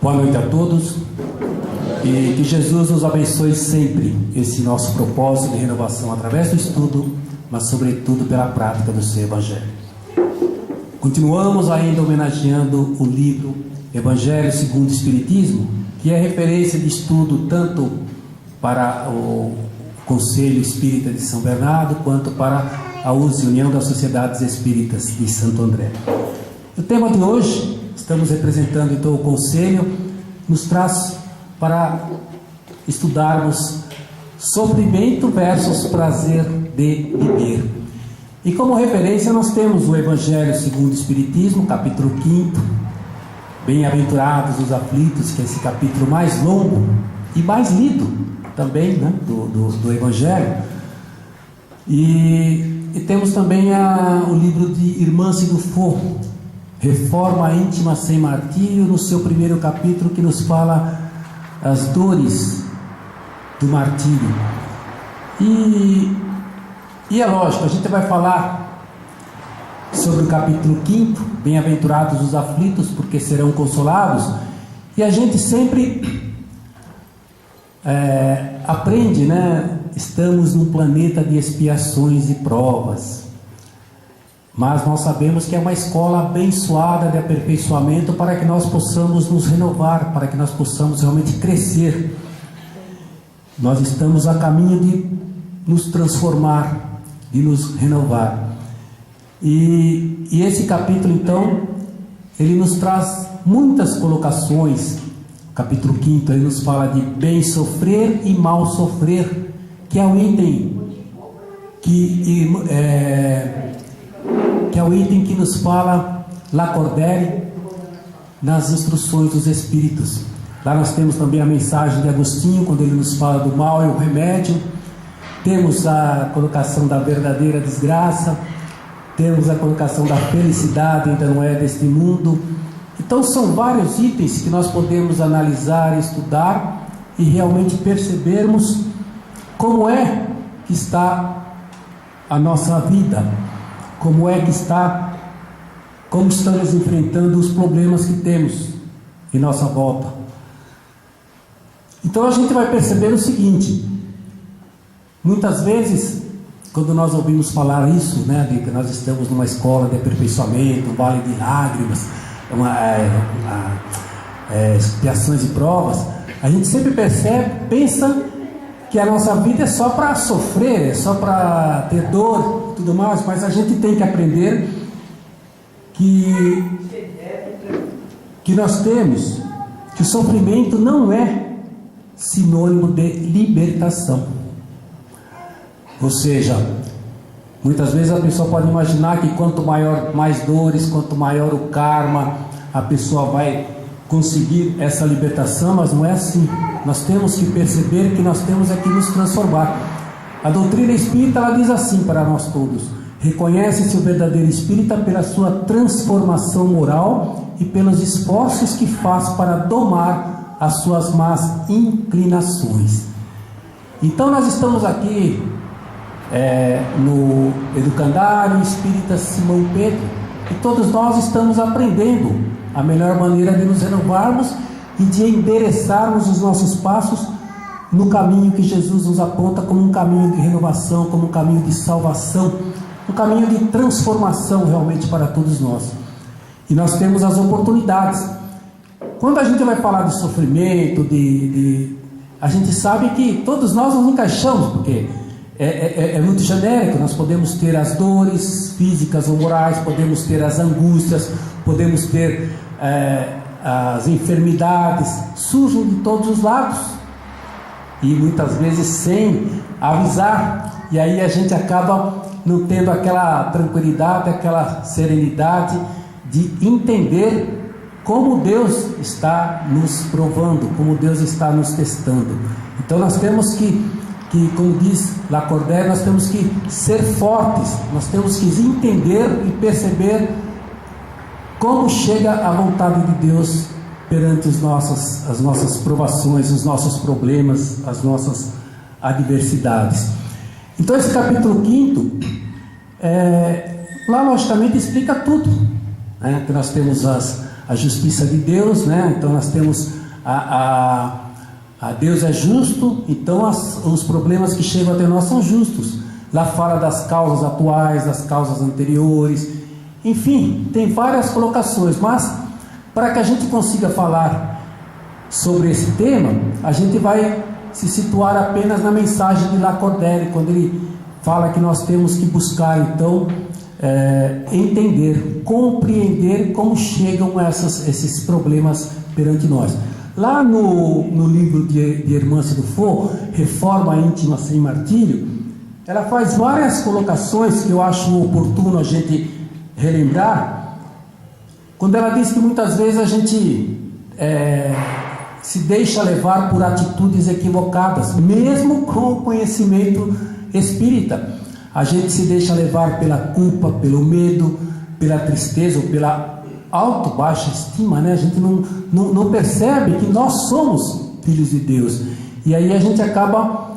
Boa noite a todos e que Jesus nos abençoe sempre esse nosso propósito de renovação através do estudo, mas sobretudo pela prática do seu Evangelho. Continuamos ainda homenageando o livro Evangelho segundo o Espiritismo, que é referência de estudo tanto para o Conselho Espírita de São Bernardo quanto para a União das Sociedades Espíritas de Santo André. O tema de hoje, estamos representando então o Conselho, nos traz para estudarmos sofrimento versus prazer de viver. E como referência nós temos o Evangelho segundo o Espiritismo, capítulo 5, Bem-aventurados os aflitos, que é esse capítulo mais longo e mais lido também, né, do Evangelho. E temos também o livro de Irmã Sidufo, Reforma Íntima Sem Martírio, no seu primeiro capítulo, que nos fala as dores do martírio. E é lógico, a gente vai falar sobre o capítulo 5, Bem-aventurados os aflitos, porque serão consolados. E a gente sempre aprende, né? Estamos num planeta de expiações e provas, mas nós sabemos que é uma escola abençoada de aperfeiçoamento para que nós possamos nos renovar, para que nós possamos realmente crescer. Nós estamos a caminho de nos transformar, de nos renovar. E esse capítulo, então, ele nos traz muitas colocações. O capítulo 5, ele nos fala de bem sofrer e mal sofrer, que é o item que nos fala Lacordaire nas instruções dos Espíritos. Lá nós temos também a mensagem de Agostinho, quando ele nos fala do mal e o remédio. Temos a colocação da verdadeira desgraça, temos a colocação da felicidade, ainda não é deste mundo. Então são vários itens que nós podemos analisar, estudar e realmente percebermos como é que está a nossa vida, como estamos enfrentando os problemas que temos em nossa volta. Então a gente vai perceber o seguinte: muitas vezes, quando nós ouvimos falar isso, né, de que nós estamos numa escola de aperfeiçoamento, um vale de lágrimas, expiações e provas, a gente sempre pensa que a nossa vida é só para sofrer, é só para ter dor e tudo mais, mas a gente tem que aprender que nós temos que o sofrimento não é sinônimo de libertação. Ou seja, muitas vezes a pessoa pode imaginar que quanto mais dores, quanto maior o karma, a pessoa vai conseguir essa libertação, mas não é assim. Nós temos que perceber que nós temos que nos transformar. A doutrina espírita, ela diz assim para nós todos: reconhece-se o verdadeiro espírita pela sua transformação moral e pelos esforços que faz para domar as suas más inclinações. Então nós estamos aqui no Educandário Espírita Simão Pedro, e todos nós estamos aprendendo a melhor maneira de nos renovarmos e de endereçarmos os nossos passos no caminho que Jesus nos aponta como um caminho de renovação, como um caminho de salvação, um caminho de transformação realmente para todos nós. E nós temos as oportunidades. Quando a gente vai falar de sofrimento, a gente sabe que todos nós nos encaixamos, porque é muito genérico. Nós podemos ter as dores físicas ou morais, podemos ter as angústias, podemos ter as enfermidades, surgem de todos os lados e muitas vezes sem avisar, e aí a gente acaba não tendo aquela tranquilidade, aquela serenidade de entender como Deus está nos provando, como Deus está nos testando. Então nós temos que, como diz Lacordaire, nós temos que ser fortes, nós temos que entender e perceber como chega a vontade de Deus perante as nossas provações, os nossos problemas, as nossas adversidades. Então esse capítulo 5, lá logicamente explica tudo, né? Que nós temos a justiça de Deus, né? Então nós temos a Deus é justo, então os problemas que chegam até nós são justos. Lá fala das causas atuais, das causas anteriores, enfim, tem várias colocações, mas para que a gente consiga falar sobre esse tema, a gente vai se situar apenas na mensagem de Lacordaire, quando ele fala que nós temos que buscar, então, entender, compreender como chegam esses problemas perante nós. Lá no livro de Hermance Dufault, Reforma Íntima Sem Martírio, ela faz várias colocações que eu acho oportuno a gente relembrar, quando ela diz que muitas vezes a gente se deixa levar por atitudes equivocadas, mesmo com o conhecimento espírita. A gente se deixa levar pela culpa, pelo medo, pela tristeza ou pela baixa estima, né? A gente não percebe que nós somos filhos de Deus, e aí a gente acaba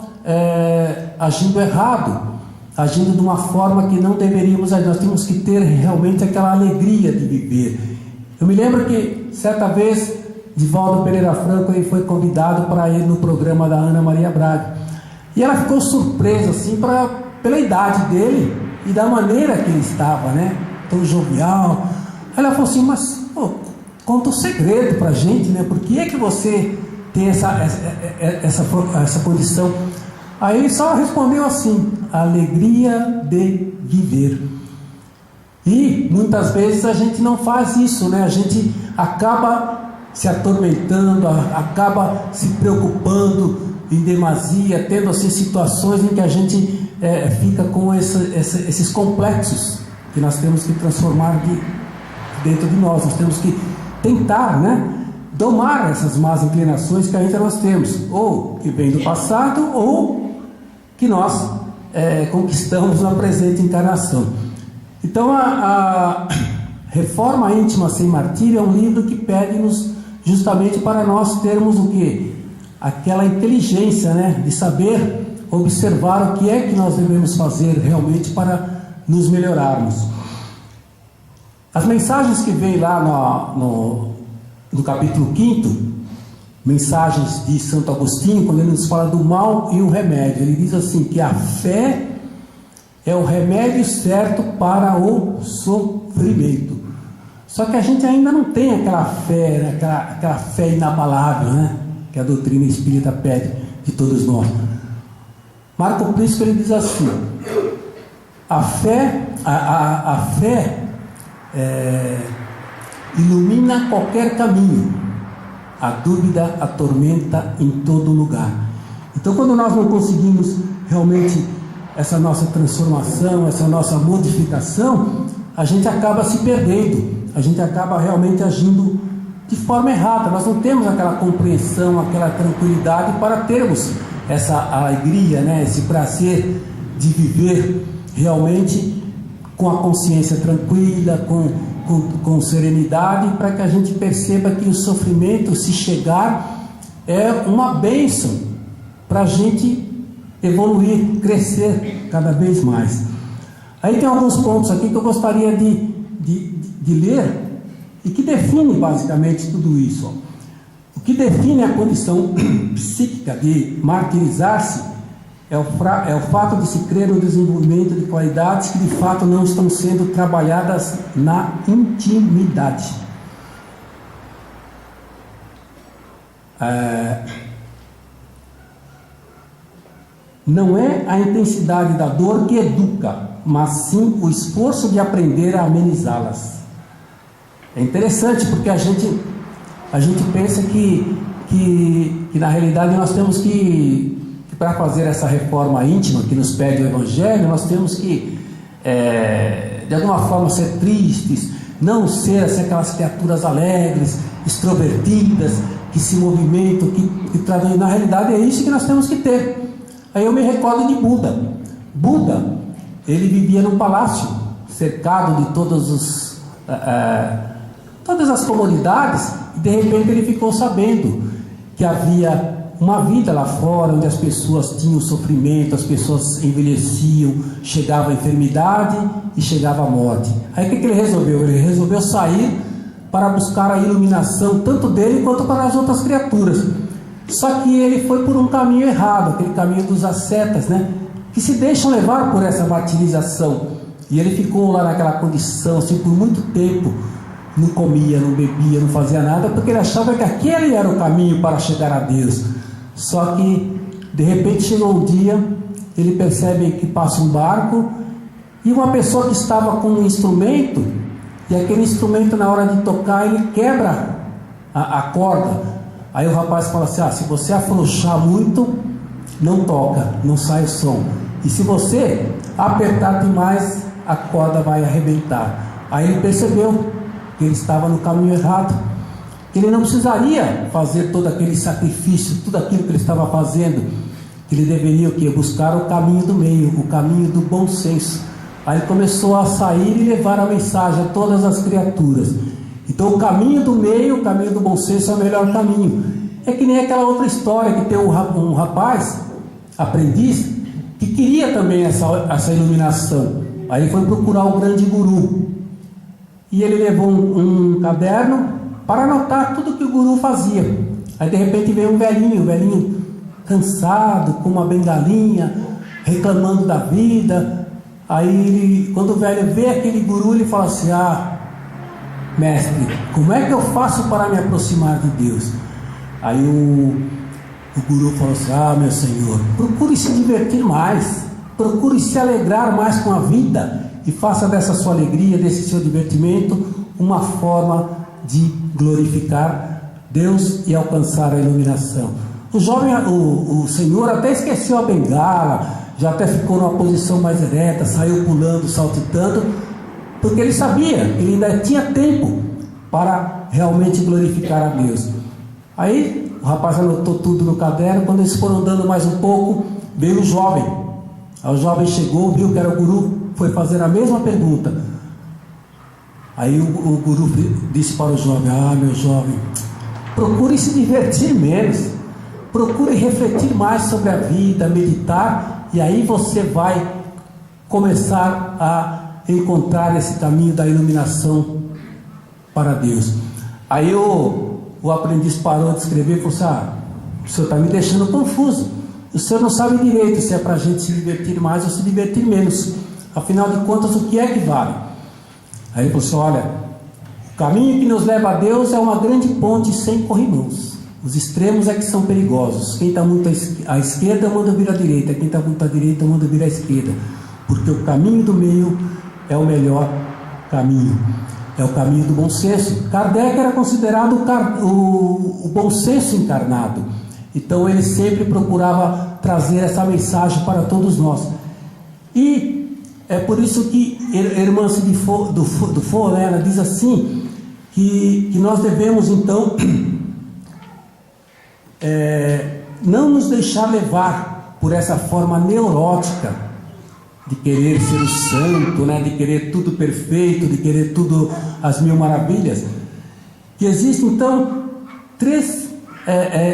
agindo errado, agindo de uma forma que não deveríamos agir. Nós temos que ter realmente aquela alegria de viver. Eu me lembro que certa vez Divaldo Pereira Franco ele foi convidado para ir no programa da Ana Maria Braga, e ela ficou surpresa assim pela idade dele e da maneira que ele estava, né? Tão jovial. Ela falou assim: mas conta um segredo para a gente, né? Por que é que você tem essa condição? Aí ele só respondeu assim: a alegria de viver. E muitas vezes a gente não faz isso, né? A gente acaba se atormentando, acaba se preocupando em demasia, tendo assim situações em que a gente fica com esses complexos que nós temos que transformar dentro de nós. Nós temos que tentar, né, domar essas más inclinações que ainda nós temos, ou que vem do passado, ou que nós conquistamos na presente encarnação. Então a Reforma Íntima Sem Martírio é um livro que pede-nos justamente para nós termos o quê? Aquela inteligência, né, de saber observar o que é que nós devemos fazer realmente para nos melhorarmos. As mensagens que vem lá no capítulo 5º, mensagens de Santo Agostinho, quando ele nos fala do mal e o remédio, ele diz assim, que a fé é o remédio certo para o sofrimento. Só que a gente ainda não tem aquela fé, né? aquela fé inabalável, né? Que a doutrina espírita pede de todos nós. Marco Prisco ele diz assim: a fé ilumina qualquer caminho, a dúvida atormenta em todo lugar. Então, quando nós não conseguimos realmente essa nossa transformação, essa nossa modificação, a gente acaba se perdendo, a gente acaba realmente agindo de forma errada. Nós não temos aquela compreensão, aquela tranquilidade para termos essa alegria, né? Esse prazer de viver realmente com a consciência tranquila, com serenidade, para que a gente perceba que o sofrimento, se chegar, é uma bênção para a gente evoluir, crescer cada vez mais. Aí tem alguns pontos aqui que eu gostaria de ler e que define basicamente tudo isso. O que define a condição psíquica de martirizar-se é o fato de se crer no desenvolvimento de qualidades que de fato não estão sendo trabalhadas na intimidade. Não é a intensidade da dor que educa, mas sim o esforço de aprender a amenizá-las. É interessante porque a gente pensa que na realidade nós temos que para fazer essa reforma íntima que nos pede o Evangelho, nós temos que de alguma forma ser tristes, não ser assim, aquelas criaturas alegres, extrovertidas, que se movimentam, que traduzem. Na realidade é isso que nós temos que ter. Aí eu me recordo de Buda. Buda, ele vivia num palácio, cercado de todas as comodidades, e de repente ele ficou sabendo que havia uma vida lá fora, onde as pessoas tinham sofrimento, as pessoas envelheciam, chegava a enfermidade e chegava a morte. Aí o que ele resolveu? Ele resolveu sair para buscar a iluminação, tanto dele quanto para as outras criaturas. Só que ele foi por um caminho errado, aquele caminho dos ascetas, né? Que se deixam levar por essa martirização. E ele ficou lá naquela condição, assim, por muito tempo. Não comia, não bebia, não fazia nada, porque ele achava que aquele era o caminho para chegar a Deus. Só que, de repente, chegou um dia, ele percebe que passa um barco, e uma pessoa que estava com um instrumento, e aquele instrumento, na hora de tocar, ele quebra a corda. Aí o rapaz fala assim: se você afrouxar muito, não toca, não sai o som. E se você apertar demais, a corda vai arrebentar. Aí ele percebeu que ele estava no caminho errado, que ele não precisaria fazer todo aquele sacrifício, tudo aquilo que ele estava fazendo, que ele deveria o quê? Buscar o caminho do meio, o caminho do bom senso. Aí ele começou a sair e levar a mensagem a todas as criaturas. Então o caminho do meio, o caminho do bom senso é o melhor caminho. É que nem aquela outra história que tem um rapaz, aprendiz, que queria também essa iluminação. Aí ele foi procurar o grande guru. E ele levou um caderno para anotar tudo que o guru fazia. Aí de repente veio um velhinho cansado, com uma bengalinha, reclamando da vida. Aí quando o velho vê aquele guru, ele fala assim: mestre, como é que eu faço para me aproximar de Deus? Aí o guru falou assim: meu senhor, procure se divertir mais, procure se alegrar mais com a vida, e faça dessa sua alegria, desse seu divertimento, uma forma de glorificar Deus e alcançar a iluminação. O jovem, o senhor até esqueceu a bengala, já até ficou numa posição mais ereta, saiu pulando, saltitando, porque ele sabia que ele ainda tinha tempo para realmente glorificar a Deus. Aí o rapaz anotou tudo no caderno. Quando eles foram andando mais um pouco, veio o jovem. Aí o jovem chegou, viu que era o guru, foi fazer a mesma pergunta. Aí o guru disse para o jovem: meu jovem, procure se divertir menos, procure refletir mais sobre a vida, meditar, e aí você vai começar a encontrar esse caminho da iluminação para Deus. Aí o aprendiz parou de escrever e falou assim: o senhor está me deixando confuso, o senhor não sabe direito se é para a gente se divertir mais ou se divertir menos, afinal de contas, o que é que vale? Aí ele falou assim: olha, o caminho que nos leva a Deus é uma grande ponte sem corrimãos. Os extremos é que são perigosos. Quem está muito à esquerda manda vir à direita, quem está muito à direita manda vir à esquerda, porque o caminho do meio é o melhor caminho, é o caminho do bom senso. Kardec era considerado o bom senso encarnado, então ele sempre procurava trazer essa mensagem para todos nós. E é por isso que a irmã do Foucault, ela diz assim, que nós devemos então não nos deixar levar por essa forma neurótica de querer ser o santo, né? De querer tudo perfeito, de querer tudo às mil maravilhas. Que existem então três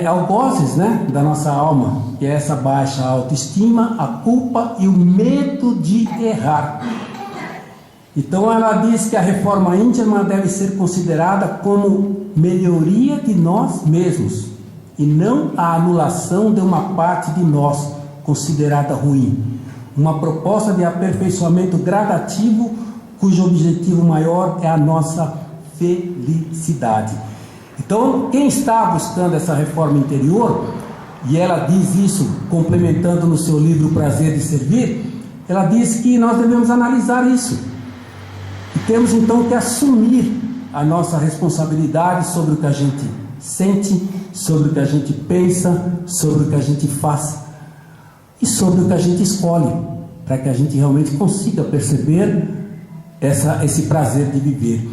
algozes, né, da nossa alma, que é essa baixa autoestima, a culpa e o medo de errar. Então ela diz que a reforma íntima deve ser considerada como melhoria de nós mesmos e não a anulação de uma parte de nós considerada ruim, uma proposta de aperfeiçoamento gradativo cujo objetivo maior é a nossa felicidade. Então, quem está buscando essa reforma interior, e ela diz isso complementando no seu livro O Prazer de Servir, ela diz que nós devemos analisar isso e temos então que assumir a nossa responsabilidade sobre o que a gente sente, sobre o que a gente pensa, sobre o que a gente faz e sobre o que a gente escolhe, para que a gente realmente consiga perceber esse prazer de viver.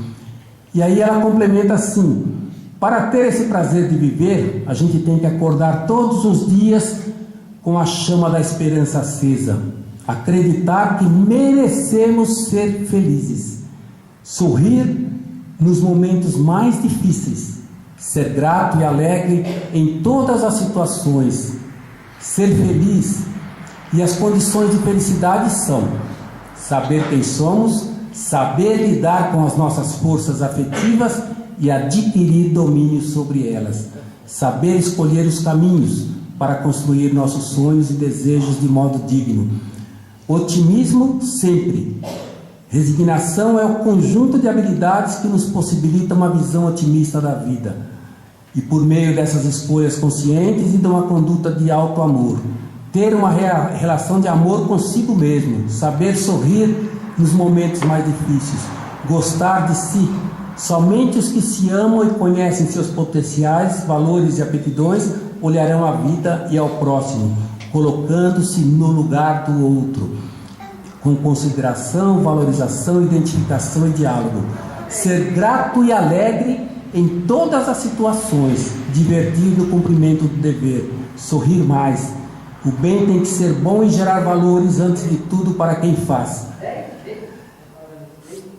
E aí ela complementa assim: para ter esse prazer de viver, a gente tem que acordar todos os dias com a chama da esperança acesa, acreditar que merecemos ser felizes, sorrir nos momentos mais difíceis, ser grato e alegre em todas as situações, ser feliz. E as condições de felicidade são saber quem somos, saber lidar com as nossas forças afetivas e adquirir domínio sobre elas. Saber escolher os caminhos para construir nossos sonhos e desejos de modo digno. Otimismo sempre. Resignação é o conjunto de habilidades que nos possibilita uma visão otimista da vida. E por meio dessas escolhas conscientes e de uma conduta de alto amor, ter uma relação de amor consigo mesmo, saber sorrir nos momentos mais difíceis, gostar de si. Somente os que se amam e conhecem seus potenciais, valores e aptidões olharão a vida e ao próximo, colocando-se no lugar do outro, com consideração, valorização, identificação e diálogo. Ser grato e alegre em todas as situações, divertido no cumprimento do dever, sorrir mais. O bem tem que ser bom e gerar valores antes de tudo para quem faz.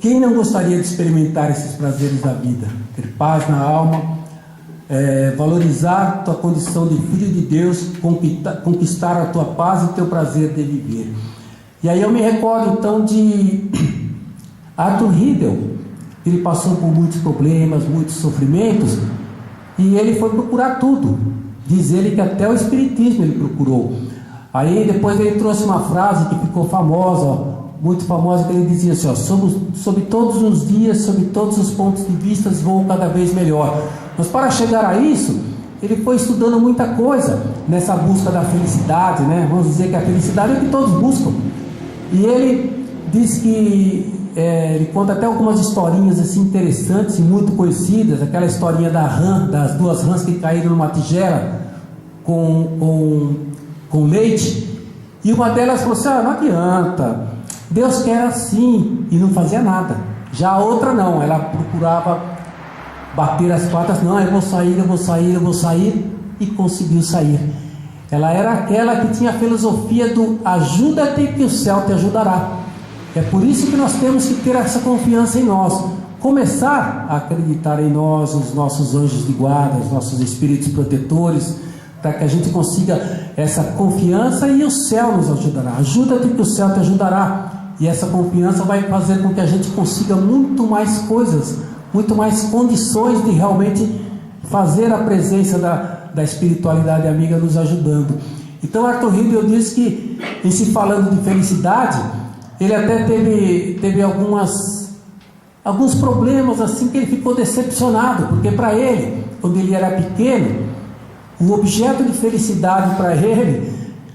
Quem não gostaria de experimentar esses prazeres da vida? Ter paz na alma, valorizar tua condição de filho de Deus, conquistar a tua paz e o teu prazer de viver. E aí eu me recordo então de Arthur Riedel. Ele passou por muitos problemas, muitos sofrimentos, e ele foi procurar tudo. Diz ele que até o espiritismo ele procurou. Aí depois ele trouxe uma frase que ficou famosa, muito famosa, que ele dizia assim, sobre todos os dias, sobre todos os pontos de vista, vou cada vez melhor. Mas para chegar a isso, ele foi estudando muita coisa nessa busca da felicidade, né? Vamos dizer que a felicidade é o que todos buscam. E ele diz que ele conta até algumas historinhas assim interessantes e muito conhecidas. Aquela historinha das duas rãs que caíram numa tigela com leite, e uma delas falou assim, não adianta, Deus quer assim, e não fazia nada. Já a outra não, ela procurava bater as patas, não, eu vou sair, e conseguiu sair. Ela era aquela que tinha a filosofia do ajuda-te que o céu te ajudará. É por isso que nós temos que ter essa confiança em nós, começar a acreditar em nós, os nossos anjos de guarda, os nossos espíritos protetores, para que a gente consiga essa confiança, e o céu nos ajudará. Ajuda-te que o céu te ajudará. E essa confiança vai fazer com que a gente consiga muito mais coisas, muito mais condições de realmente fazer a presença da espiritualidade amiga nos ajudando. Então Arthur Riedel diz que, em se falando de felicidade, ele até teve alguns problemas assim, que ele ficou decepcionado, porque para ele, quando ele era pequeno, o objeto de felicidade para ele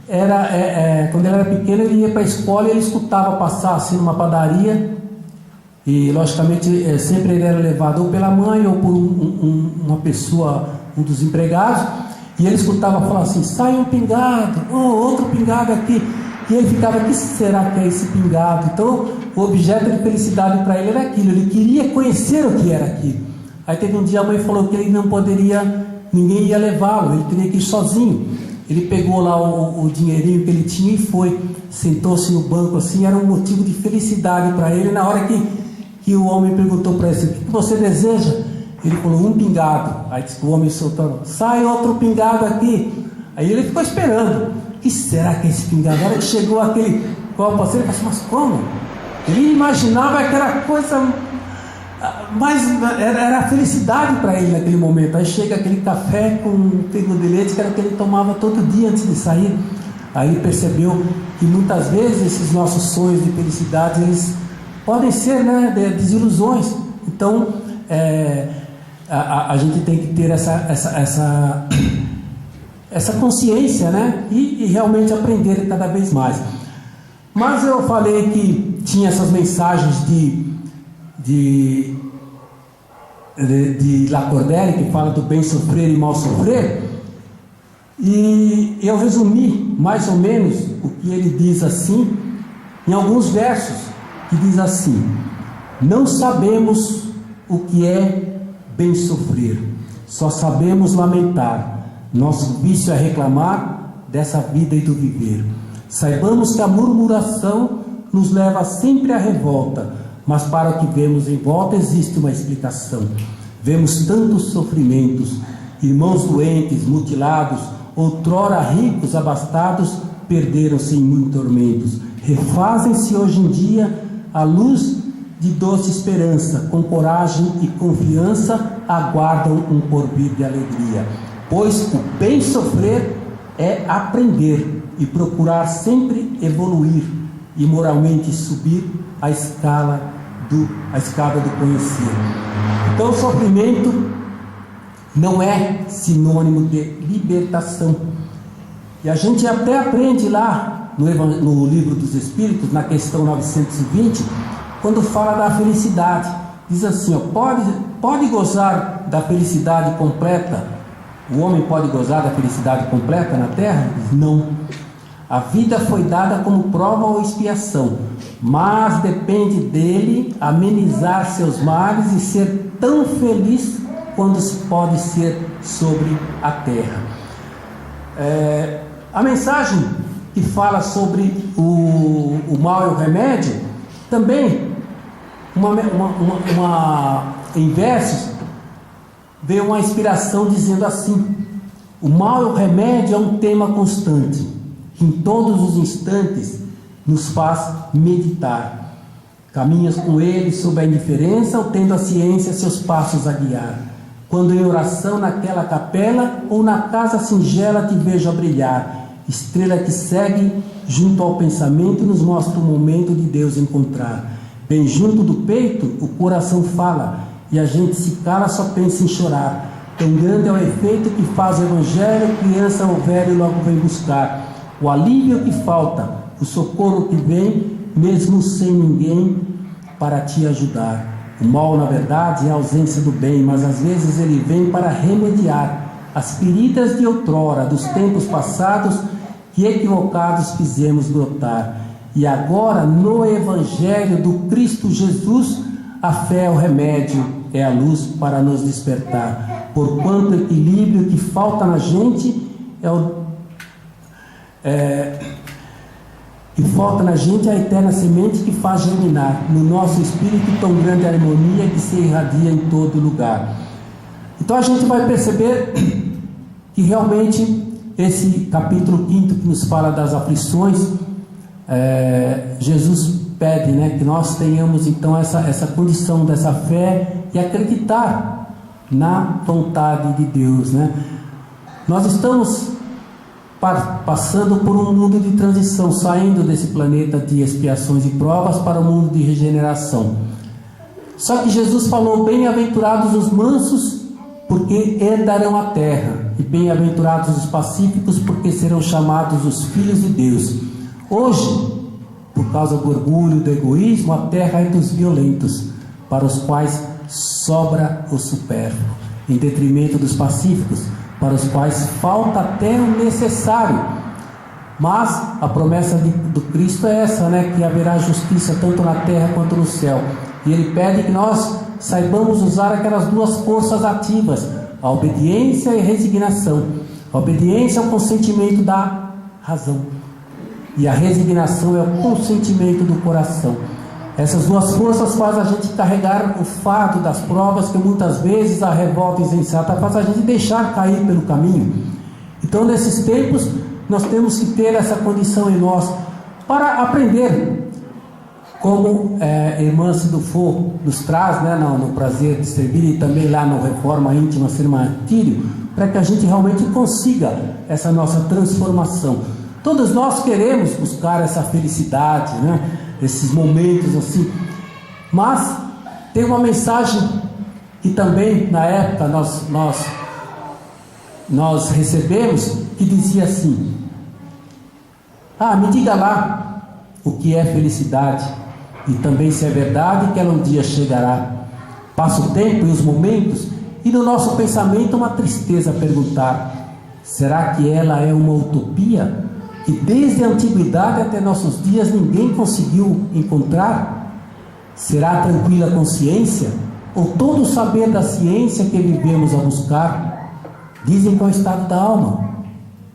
era, quando ele era pequeno, ele ia para a escola e ele escutava passar assim numa padaria, e logicamente sempre ele era levado ou pela mãe ou por uma pessoa, um dos empregados, e ele escutava falar assim, sai um pingado, outro pingado aqui, e ele ficava, o que será que é esse pingado? Então o objeto de felicidade para ele era aquilo, ele queria conhecer o que era aquilo. Aí teve um dia a mãe falou que ele não poderia, ninguém ia levá-lo, ele teria que ir sozinho. Ele pegou lá o dinheirinho que ele tinha e foi, sentou-se no banco assim, era um motivo de felicidade para ele. Na hora que o homem perguntou para ele, o que você deseja? Ele falou, um pingado. Aí disse que o homem soltou, sai outro pingado aqui. Aí ele ficou esperando, o que será que é esse pingado? Na hora que chegou aquele copo assim, ele falou assim, mas como? Ele imaginava aquela coisa, mas era a felicidade para ele naquele momento. Aí chega aquele café com um pingo de leite, que era o que ele tomava todo dia antes de sair. Aí ele percebeu que muitas vezes esses nossos sonhos de felicidade, eles podem ser, né, desilusões. Então a gente tem que ter essa consciência, né, e realmente aprender cada vez mais. Mas eu falei que tinha essas mensagens de Lacordaire, que fala do bem sofrer e mal sofrer, e eu resumi mais ou menos o que ele diz assim, em alguns versos, que diz assim, não sabemos o que é bem sofrer, só sabemos lamentar, nosso vício é reclamar dessa vida e do viver. Saibamos que a murmuração nos leva sempre à revolta, mas para o que vemos em volta existe uma explicação. Vemos tantos sofrimentos, irmãos doentes, mutilados, outrora ricos, abastados, perderam-se em muitos tormentos. Refazem-se hoje em dia à luz de doce esperança, com coragem e confiança, aguardam um porvir de alegria. Pois o bem sofrer é aprender e procurar sempre evoluir e moralmente subir a escada do conhecer. Então, o sofrimento não é sinônimo de libertação. E a gente até aprende lá no Livro dos Espíritos, na questão 920, quando fala da felicidade. Diz assim, ó, pode gozar da felicidade completa? O homem pode gozar da felicidade completa na Terra? Não. A vida foi dada como prova ou expiação, mas depende dele amenizar seus males e ser tão feliz quanto pode ser sobre a Terra. A mensagem que fala sobre o mal e o remédio, também em versos, veio uma inspiração dizendo assim: o mal e o remédio é um tema constante, que em todos os instantes nos faz meditar. Caminhas com ele sob a indiferença, ou tendo a ciência seus passos a guiar. Quando em oração naquela capela, ou na casa singela te vejo a brilhar, estrela que segue junto ao pensamento, nos mostra o momento de Deus encontrar. Bem junto do peito, o coração fala, e a gente se cala, só pensa em chorar. Tão grande é o efeito que faz o evangelho, criança ou velho logo vem buscar. O alívio que falta, o socorro que vem, mesmo sem ninguém para te ajudar. O mal, na verdade, é a ausência do bem, mas às vezes ele vem para remediar as feridas de outrora, dos tempos passados, que equivocados fizemos brotar. E agora, no Evangelho do Cristo Jesus, a fé é o remédio, é a luz para nos despertar. Porquanto o equilíbrio que falta na gente falta na gente a eterna semente que faz germinar no nosso espírito tão grande harmonia que se irradia em todo lugar. Então a gente vai perceber que realmente esse capítulo 5 que nos fala das aflições, Jesus pede, que nós tenhamos então essa condição dessa fé e acreditar na vontade de Deus, Nós estamos passando por um mundo de transição, saindo desse planeta de expiações e provas para o mundo de regeneração. Só que Jesus falou: bem-aventurados os mansos, porque herdarão a terra, e bem-aventurados os pacíficos, porque serão chamados os filhos de Deus. Hoje, por causa do orgulho e do egoísmo, a terra é dos violentos, para os quais sobra o supérfluo, em detrimento dos pacíficos, para os quais falta até o necessário. Mas a promessa do Cristo é essa, que haverá justiça tanto na terra quanto no céu. E Ele pede que nós saibamos usar aquelas duas forças ativas, a obediência e a resignação. A obediência é o consentimento da razão, e a resignação é o consentimento do coração. Essas duas forças fazem a gente carregar o fardo das provas, que muitas vezes a revolta insensata faz a gente deixar cair pelo caminho. Então, nesses tempos, nós temos que ter essa condição em nós para aprender, como a irmã Cidufo nos traz, no Prazer de Servir, e também lá no Reforma Íntima Ser Martírio, para que a gente realmente consiga essa nossa transformação. Todos nós queremos buscar essa felicidade, esses momentos assim, mas tem uma mensagem que também na época nós recebemos, que dizia assim: me diga lá o que é felicidade, e também se é verdade que ela um dia chegará. Passa o tempo e os momentos, e no nosso pensamento uma tristeza a perguntar: será que ela é uma utopia que desde a antiguidade até nossos dias ninguém conseguiu encontrar? Será a tranquila consciência, ou todo o saber da ciência que vivemos a buscar? Dizem que é o estado da alma,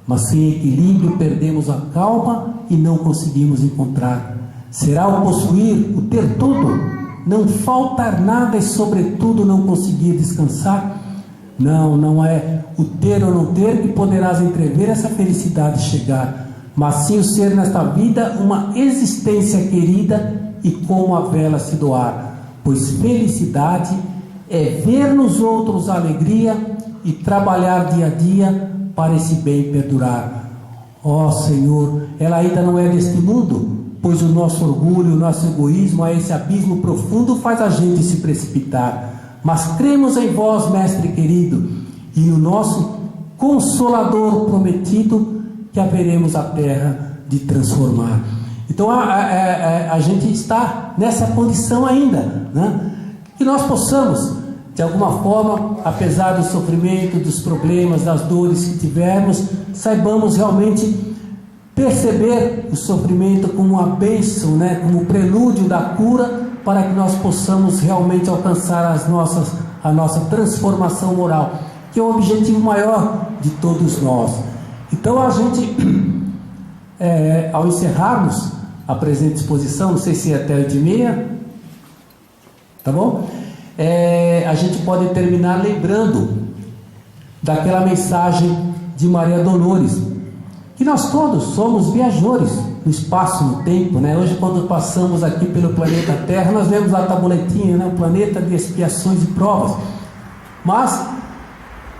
mas sem equilíbrio perdemos a calma e não conseguimos encontrar. Será o possuir, o ter tudo, não faltar nada e sobretudo não conseguir descansar? Não é o ter ou não ter que poderás entrever essa felicidade chegar, mas sim o ser nesta vida uma existência querida, e como a vela se doar. pois felicidade é ver nos outros alegria e trabalhar dia a dia para esse bem perdurar. Ó Senhor, ela ainda não é deste mundo, pois o nosso orgulho, o nosso egoísmo, a esse abismo profundo faz a gente se precipitar. Mas cremos em vós, Mestre querido, e no nosso Consolador prometido, que haveremos a terra de transformar. Então a gente está nessa condição ainda, né? Que nós possamos, de alguma forma, apesar do sofrimento, dos problemas, das dores que tivermos, saibamos realmente perceber o sofrimento como uma bênção, né? Como prelúdio da cura, para que nós possamos realmente alcançar a nossa transformação moral, que é o objetivo maior de todos nós. Então a gente, ao encerrarmos a presente exposição, não sei se é até 8h30, tá bom? A gente pode terminar lembrando daquela mensagem de Maria Dolores, que nós todos somos viajores no espaço, no tempo, né? Hoje, quando passamos aqui pelo planeta Terra, nós vemos a tabuletinha, né? O planeta de expiações e provas, mas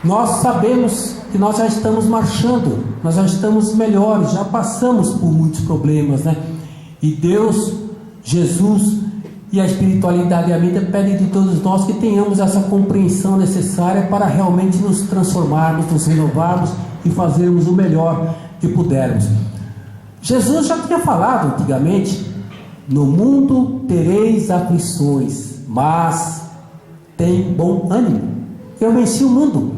nós sabemos que nós já estamos marchando, nós já estamos melhores, já passamos por muitos problemas, né? E Deus, Jesus e a espiritualidade e a vida pedem de todos nós que tenhamos essa compreensão necessária para realmente nos transformarmos, nos renovarmos e fazermos o melhor que pudermos. Jesus já tinha falado antigamente: no mundo tereis aflições, mas tem bom ânimo, eu venci o mundo.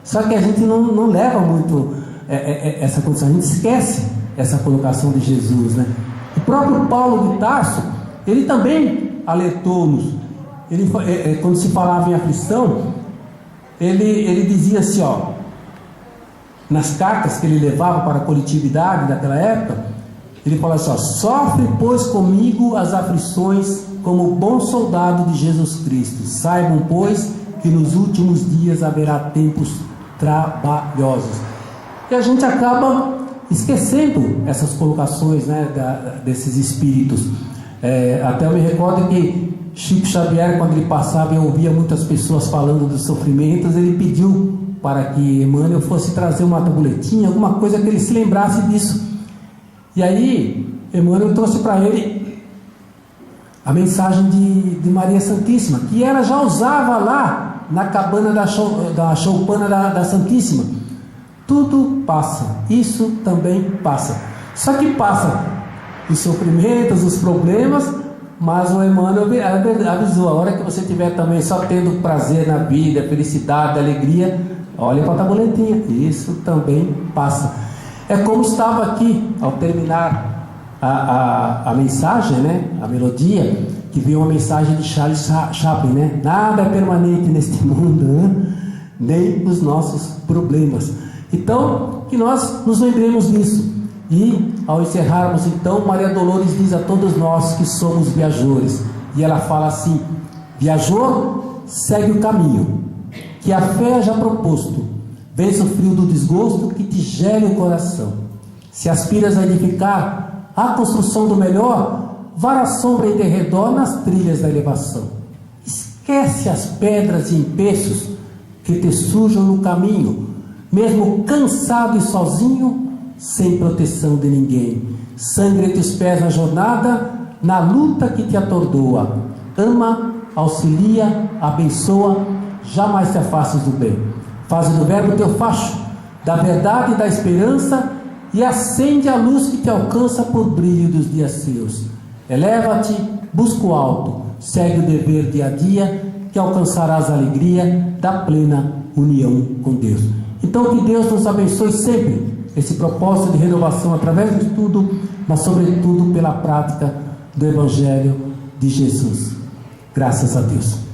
Só que a gente não leva muito essa condição, a gente esquece essa colocação de Jesus, né? O próprio Paulo de Tarso, ele também alertou-nos. Quando se falava em aflição, ele dizia assim, nas cartas que ele levava para a coletividade daquela época, ele fala assim, sofre pois comigo as aflições como bom soldado de Jesus Cristo. Saibam pois que nos últimos dias haverá tempos trabalhosos. E a gente acaba esquecendo essas colocações, né, desses espíritos. Até eu me recordo que Chico Xavier, quando ele passava e ouvia muitas pessoas falando dos sofrimentos, ele pediu para que Emmanuel fosse trazer uma tabuletinha, alguma coisa que ele se lembrasse disso. E aí Emmanuel trouxe para ele a mensagem de Maria Santíssima, que ela já usava lá na cabana da choupana da Santíssima. Tudo passa, isso também passa. Só que passa os sofrimentos, os problemas, mas o Emmanuel avisou: a hora que você estiver também só tendo prazer na vida, felicidade, alegria, olha para a tabuletinha, isso também passa. É como estava aqui ao terminar a mensagem, né? A melodia, que veio uma mensagem de Charles Chaplin, né? Nada é permanente neste mundo, né? Nem os nossos problemas. Então, que nós nos lembremos disso. E ao encerrarmos, então, Maria Dolores diz a todos nós que somos viajores, e ela fala assim: viajor, segue o caminho que a fé já proposto, vence o frio do desgosto que te gere o coração. Se aspiras a edificar a construção do melhor, vara a sombra em derredor nas trilhas da elevação. Esquece as pedras e empeços que te sujam no caminho, mesmo cansado e sozinho, sem proteção de ninguém. Sangre teus pés na jornada, na luta que te atordoa. Ama, auxilia, abençoa, jamais te afastes do bem. Faz do verbo teu facho, da verdade e da esperança, e acende a luz que te alcança por brilho dos dias seus. Eleva-te, busca o alto, segue o dever dia a dia, que alcançarás a alegria da plena união com Deus. Então que Deus nos abençoe sempre esse propósito de renovação através do estudo, mas sobretudo pela prática do Evangelho de Jesus. Graças a Deus.